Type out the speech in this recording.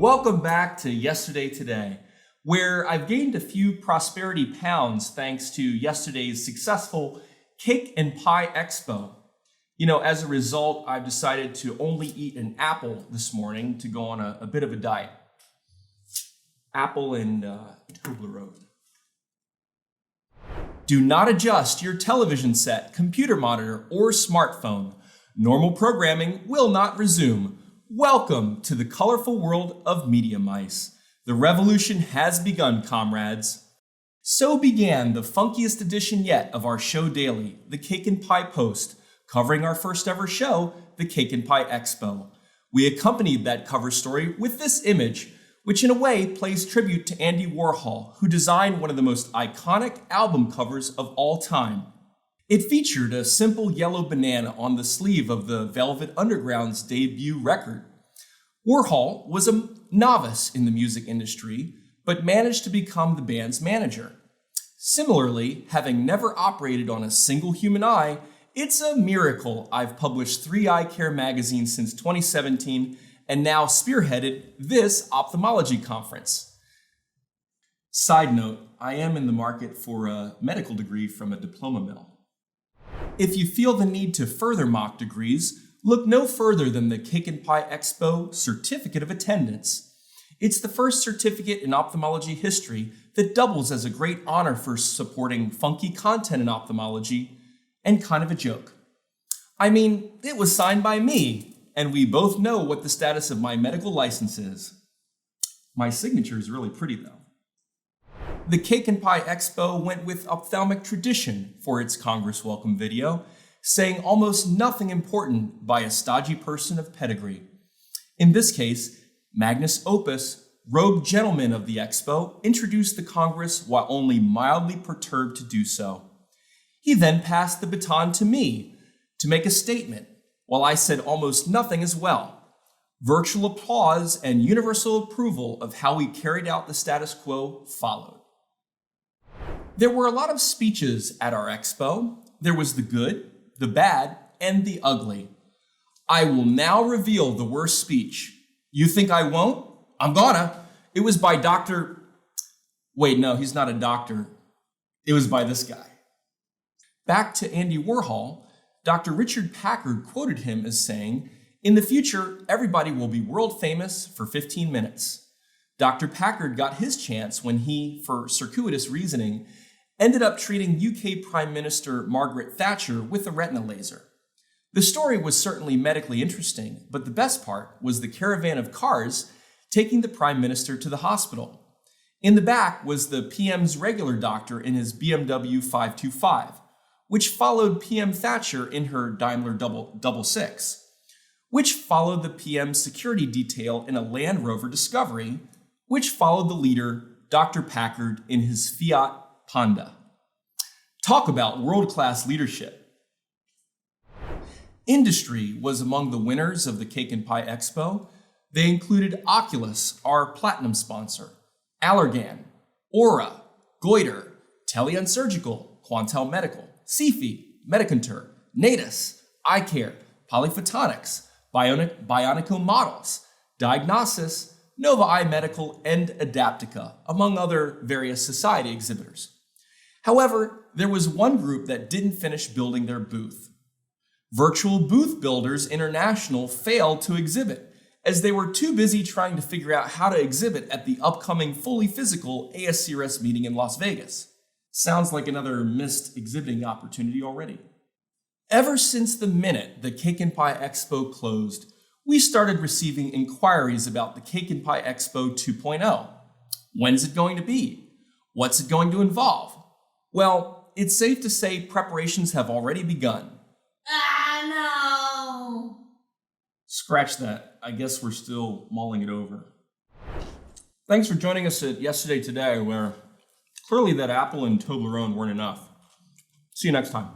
Welcome back to Yesterday Today, where I've gained a few prosperity pounds thanks to yesterday's successful Cake and Pie Expo. As a result, I've decided to only eat an apple this morning to go on a bit of a diet. Apple and Toblerone. Do not adjust your television set, computer monitor, or smartphone. Normal programming will not resume. Welcome to the colorful world of media mice. The revolution has begun, comrades. So began the funkiest edition yet of our show daily, the Cake and Pie Post, covering our first ever show, the Cake and Pie Expo. We accompanied that cover story with this image, which in a way plays tribute to Andy Warhol, who designed one of the most iconic album covers of all time. It featured a simple yellow banana on the sleeve of the Velvet Underground's debut record. Warhol was a novice in the music industry, but managed to become the band's manager. Similarly, having never operated on a single human eye, it's a miracle I've published 3 eye care magazines since 2017 and now spearheaded this ophthalmology conference. Side note, I am in the market for a medical degree from a diploma mill. If you feel the need to further mock degrees, look no further than the Cake and Pie Expo Certificate of Attendance. It's the first certificate in ophthalmology history that doubles as a great honor for supporting funky content in ophthalmology, and kind of a joke. I mean, it was signed by me, and we both know what the status of my medical license is. My signature is really pretty though. The Cake and Pie Expo went with ophthalmic tradition for its Congress welcome video, saying almost nothing important by a stodgy person of pedigree. In this case, Magnus Opus, robed gentleman of the Expo, introduced the Congress while only mildly perturbed to do so. He then passed the baton to me to make a statement, while I said almost nothing as well. Virtual applause and universal approval of how we carried out the status quo followed. There were a lot of speeches at our expo. There was the good, the bad, and the ugly. I will now reveal the worst speech. You think I won't? I'm gonna. It was by Wait, no, he's not a doctor. It was by this guy. Back to Andy Warhol, Dr. Richard Packard quoted him as saying, "In the future, everybody will be world famous for 15 minutes. Dr. Packard got his chance when he, for circuitous reasoning, ended up treating UK Prime Minister Margaret Thatcher with a retina laser. The story was certainly medically interesting, but the best part was the caravan of cars taking the Prime Minister to the hospital. In the back was the PM's regular doctor in his BMW 525, which followed PM Thatcher in her Daimler 666, which followed the PM's security detail in a Land Rover Discovery, which followed the leader, Dr. Packard, in his Fiat Panda. Talk about world-class leadership." Industry was among the winners of the Cake and Pie Expo. They included Oculus, our platinum sponsor, Allergan, Aura, Goiter, Teleon Surgical, Quantel Medical, Cefi, Medicantur, Natus, iCare, Polyphotonics, Bionico Models, Diagnosis, Nova Eye Medical, and Adaptica, among other various society exhibitors. However, there was one group that didn't finish building their booth. Virtual Booth Builders International failed to exhibit, as they were too busy trying to figure out how to exhibit at the upcoming fully physical ASCRS meeting in Las Vegas. Sounds like another missed exhibiting opportunity already. Ever since the minute the Cake and Pie Expo closed, we started receiving inquiries about the Cake and Pie Expo 2.0. When's it going to be? What's it going to involve? Well, it's safe to say preparations have already begun. No. Scratch that. I guess we're still mulling it over. Thanks for joining us at Yesterday Today, where clearly that apple and Toblerone weren't enough. See you next time.